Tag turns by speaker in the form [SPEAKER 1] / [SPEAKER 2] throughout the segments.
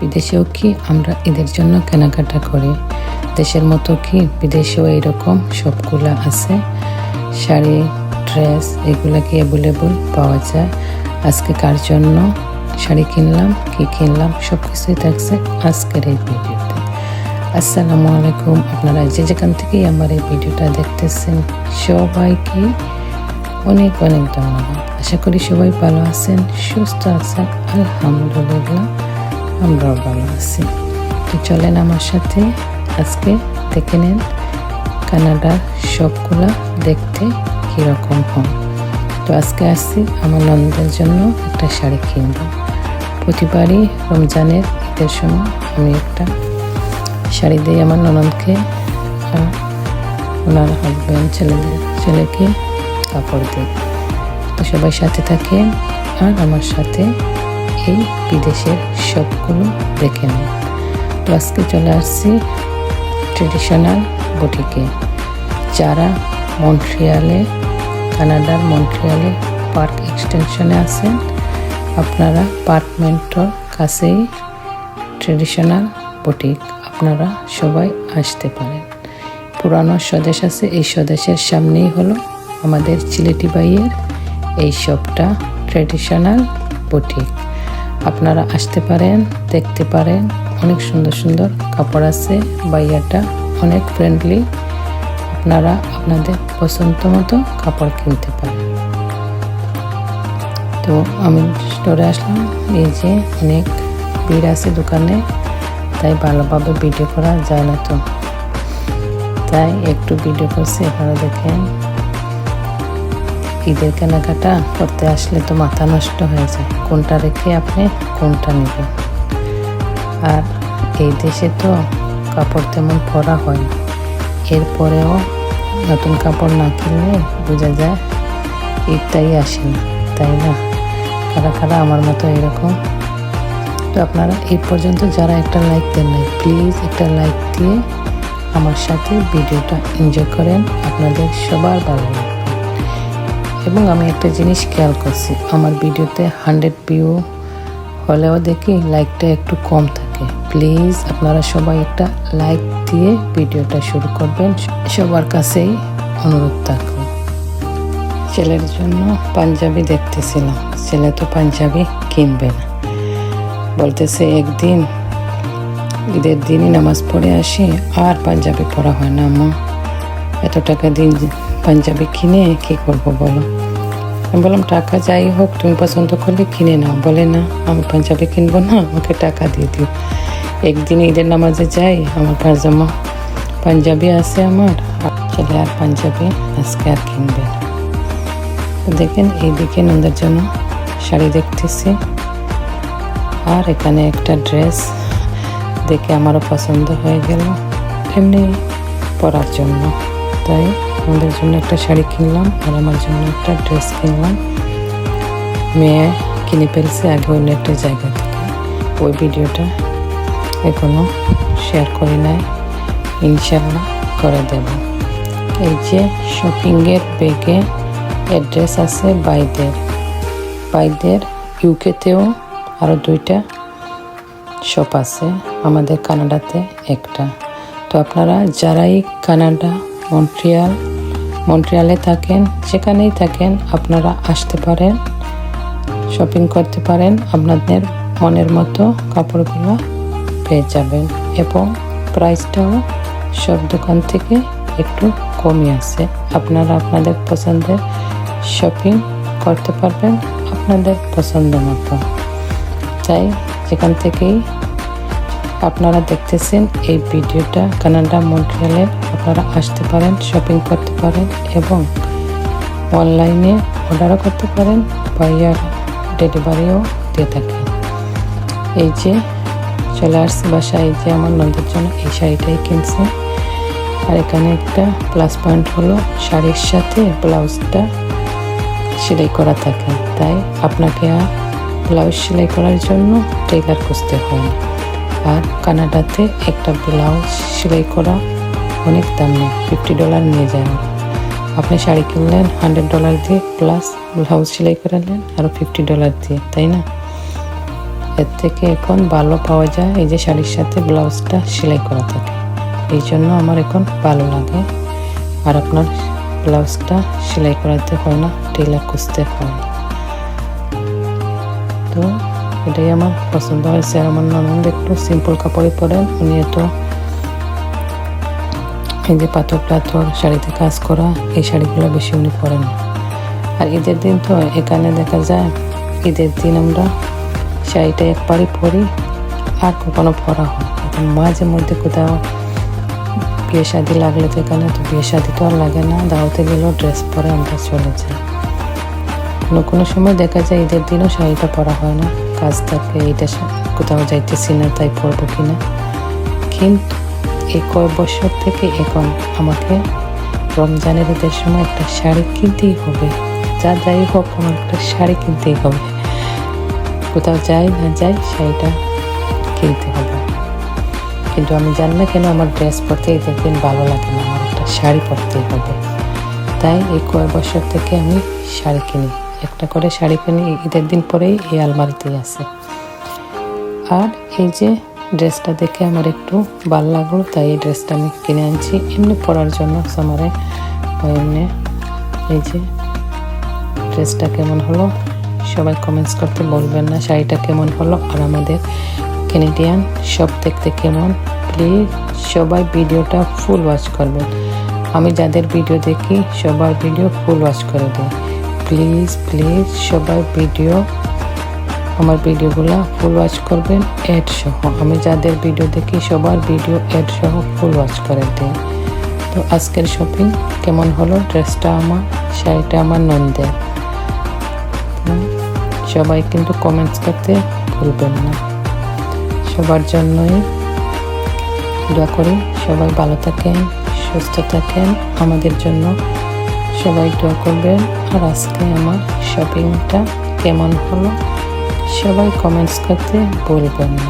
[SPEAKER 1] বিদেশেও কি আমরা ঈদের জন্য কেনাকাটা করি? দেশের মতো কি বিদেশেও এইরকম সবগুলা আছে? শাড়ি, ড্রেস এগুলা কি অ্যাভেলেবল পাওয়া যায়? আজকে কার জন্য শাড়ি কিনলাম, কি কিনলাম, সব কিছুই থাকছে আজকের এই ভিডিওতে। আসসালামু আলাইকুম। আপনারা যে যেখান থেকেই আমার এই ভিডিওটা দেখতেছেন সবাইকে অনেক অনেক ধন্যবাদ। আশা করি সবাই ভালো আছেন, সুস্থ আছেন। আলহামদুলিল্লাহ আমরাও ভালো আছি। তো চলেন আমার সাথে আজকে দেখে নেন কানাডার সবগুলা দেখতে কীরকম হয়। তো আজকে আসছি আমার ননদের জন্য একটা শাড়ি কিনব। প্রতিবারই রমজানের ঈদের সময় আমি একটা শাড়ি দিই আমার ননদকে, আর ওনার হাজব্যান্ড ছেলেকে কাপড় দিই। তো সবাই সাথে থাকেন আর আমার সাথে এই বিদেশের সবগুলো দেখে নেন। তো আজকে চলে আসছি ট্রেডিশনাল বুটিকে, যারা মন্ট্রিয়ালে, কানাডার মন্ট্রিয়ালে পার্ক এক্সটেনশনে আছেন, আপনারা পার্কমেন্টর কাছেই ট্রেডিশনাল বুটিক, আপনারা সবাই আসতে পারেন। পুরানো স্বদেশ আছে, এই স্বদেশের সামনেই হলো আমাদের চিলেটি বাইয়ের এই শপটা ট্রেডিশনাল বুটিক। আপনারা আসতে পারেন, দেখতে পারেন, অনেক সুন্দর সুন্দর কাপড় আছে। বাইয়াটা অনেক ফ্রেন্ডলি, আপনারা আপনাদের পছন্দ মতো কাপড় কিনতে পারেন। তো আমি স্টোরে আসলাম, এই যে অনেক ভিড় আছে দোকানে, তাই ভালোভাবে ভিডিও করা যায় না, তো তাই একটু ভিডিও করছি। আপনারা দেখেন, ঈদের কেনাকাটা করতে আসলে তো মাথা নষ্ট হয়ে যায়, কোনটা রেখে আপনি কোনটা নেবেন। আর এই দেশে তো কাপড় তেমন পরা হয় না, এরপরেও নতুন কাপড় না কিনলে বোঝা যায় ঈদটাই আসে না, তাই না? কারা কারা আমার মতো এরকম? তো আপনারা এই পর্যন্ত যারা একটা লাইক দেন নাই, প্লিজ একটা লাইক দিয়ে আমার সাথে ভিডিওটা এনজয় করেন, আপনাদের সবার ভালো লাগবে। এবং আমি একটা জিনিস খেয়াল করছি, আমার ভিডিওতে 100 ভিউ হলেও দেখি লাইকটা একটু কম থাকে। প্লিজ আপনারা সবাই একটা লাইক দিয়ে ভিডিওটা শুরু করবেন, সবার কাছেই অনুরোধ থাকবে। ছেলের জন্য পাঞ্জাবি দেখতেছিলাম, ছেলে তো পাঞ্জাবি কিনবে না, বলতেছে একদিন ঈদের দিনই নামাজ পড়ে আসি, আর পাঞ্জাবি পরা হয় না মা, এত টাকা দিন পাঞ্জাবি কিনে কি করবো বলো? আমি বললাম টাকা যাই হোক, তুমি পছন্দ করলে কিনে নাও। বলে না, আমি পাঞ্জাবি কিনবো না, আমাকে টাকা দিয়ে দিও। একদিন ঈদের নামাজে যাই, আমার পাজামা পাঞ্জাবি আছে আমার, ছেলে আর পাঞ্জাবি আজকে আর কিনবে না। দেখেন এইদিকে নন্দের জন্য শাড়ি দেখতেছি, আর এখানে একটা ড্রেস দেখে আমারও পছন্দ হয়ে গেল এমনি পরার জন্য, তাই আমাদের জন্য একটা শাড়ি কিনলাম আর আমার জন্য একটা ড্রেস কিনলাম। মেয়ে কিনে ফেলছে আগে অন্য একটা জায়গা থেকে, ওই ভিডিওটা এখনও শেয়ার করি নাই, ইনশাল্লাহ করে দেব। এই যে শপিংয়ের ব্যাগে অ্যাড্রেস আছে বাইদের ইউকেতেও আরও 2টা শপ আছে, আমাদের কানাডাতে একটা। তো আপনারা যারাই কানাডা মন্ট্রিয়ালে থাকেন, যেখানেই থাকেন, আপনারা আসতে পারেন, শপিং করতে পারেন, আপনাদের মনের মতো কাপড়গুলো পেয়ে যাবেন এবং প্রাইসটাও সব দোকান থেকে একটু কমই আছে। আপনারা আপনাদের পছন্দের শপিং করতে পারবেন আপনাদের পছন্দ মতো। তাই যেখান থেকেই আপনারা দেখতেছেন এই ভিডিওটা, কানাডা মন্ট্রিয়ালে আপনারা আসতে পারেন, শপিং করতে পারেন এবং অনলাইনে অর্ডারও করতে পারেন, বাইয়ার ডেলিভারিও দিয়ে থাকেন। এই যে চলে আসছে বাসায়, এই যে আমার নন্দের জন্য এই শাড়িটাই কিনছে। আর এখানে একটা প্লাস পয়েন্ট হলো শাড়ির সাথে ব্লাউজটা সেলাই করা থাকে, তাই আপনাকে আর ব্লাউজ সেলাই করার জন্য টেইলার খুঁজতে হয় না। আর কানাডাতে একটা ব্লাউজ সেলাই করা অনেক দাম নেই, $50 নিয়ে যায় ওরা। আপনি শাড়ি কিনলেন $100 দিয়ে, প্লাস ব্লাউজ সেলাই করালেন আরও $50 দিয়ে, তাই না? এর থেকে এখন ভালো পাওয়া যায় এই যে শাড়ির সাথে ব্লাউজটা সেলাই করা থাকে, এই জন্য আমার এখন ভালো লাগে। আর আপনার ব্লাউজটা সেলাই করাতে হয় না, টেলার খুঁজতে হয় না। তো এটাই আমার পছন্দ হয়েছে। আর আমার ননদ একটু সিম্পল কাপড়ে পরেন, উনি তো এই যে পাথর পাথর শাড়িতে কাজ করা এই শাড়িগুলো বেশি উনি পরেন না। আর ঈদের দিন তো এখানে দেখা যায় ঈদের দিন আমরা শাড়িটা একবারই পরি, আর কখনো পরা হয়। এখন মাঝে মধ্যে কোথাও বিয়ে শাদি লাগলে তো এখানে তো বিয়ে শাদি তো আর লাগে না, দাওয়াতে গেলেও ড্রেস পরে আমরা চলে যাই। কোনো কোনো সময় দেখা যায় ঈদের দিনও শাড়িটা পরা হয় না, কাজ থাকে, এইটা কোথাও যাইতেছি না তাই পরবো কিনা। কিন্তু এই কয়েক বছর থেকে এখন আমাকে রমজানের ঈদের সময় একটা শাড়ি কিনতেই হবে, যা যাই হোক আমার একটা শাড়ি কিনতেই হবে। কোথাও যাই না যাই শাড়িটা কিনতে হবে। কিন্তু আমি জানি না কেন আমার ড্রেস পরতে ঈদের দিন ভালো লাগে না, আমার একটা শাড়ি পরতেই হবে। তাই এই কয়েক বছর থেকে আমি শাড়ি কিনি, একটা করে শাড়ি কিনি, ঈদের দিন পরেই এই আলমারিতেই আছে। আর এই যে ড্রেসটা দেখে আমার একটু ভালো লাগলো, তাই এই ড্রেসটা আমি কিনে আনছি এমনি পরার জন্য সামারে। এমনি এই যে ড্রেসটা কেমন হলো সবাই কমেন্টস করতে বলবেন না, শাড়িটা কেমন হলো আর আমাদের ক্যানাডিয়ান শপ দেখতে কেমন। প্লিজ সবাই ভিডিওটা ফুল ওয়াচ করবেন। আমি যাদের ভিডিও দেখি সবার ভিডিও ফুল ওয়াচ করে দিই। প্লিজ প্লিজ সবাই আমার ভিডিওগুলো ফুল ওয়াচ করবেন অ্যাড সহ। আমি যাদের ভিডিও দেখি সবার ভিডিও অ্যাড সহ ফুল ওয়াচ করে দিই। তো আজকের শপিং কেমন হলো, ড্রেসটা আমার, শাড়িটা আমার ননদের। সবাই কিন্তু কমেন্টস করতে ভুলবেন না। সবার জন্যই দোয়া করি, সবাই ভালো থাকেন, সুস্থ থাকেন, আমাদের জন্য সবাই দোয়া করবেন। আর আজকে আমার শপিংটা কেমন হলো সবাই কমেন্টস করতে ভুলবেন না।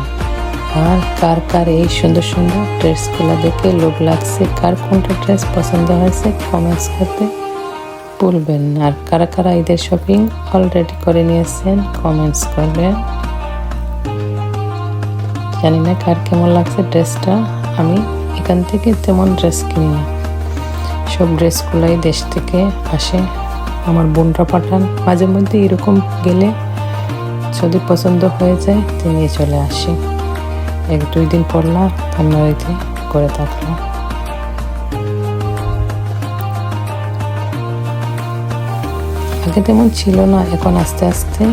[SPEAKER 1] আর কার কার এই সুন্দর সুন্দর ড্রেসগুলো দেখে লোভ লাগছে, কার কোনটা ড্রেস পছন্দ হয়েছে কমেন্টস করতে ভুলবেন না। আর কারা কারা ঈদের শপিং অলরেডি করে নিয়েছেন কমেন্টস করবেন। জানি না কার কেমন লাগছে ড্রেসটা। আমি এখান থেকে তেমন ড্রেস কিনি না, সব ড্রেসগুলাই দেশ থেকে আসে, আমার বোনরা পাঠান। মাঝে মধ্যে এরকম গেলে যদি পছন্দ হয়ে যায় তো নিয়ে চলে আসি, 1-2 দিন পরলা আলমারিতে করে থাকলো। আগে তেমন ছিল না, এখন আস্তে আস্তে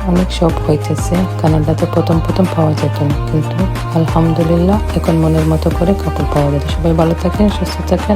[SPEAKER 1] অনেক শপ হইতেছে। কানাডাতে প্রথম পাওয়া যেত না, কিন্তু আলহামদুলিল্লাহ এখন মনের মতো করে কাপড় পাওয়া যেত। সবাই ভালো থাকেন, সুস্থ থাকেন।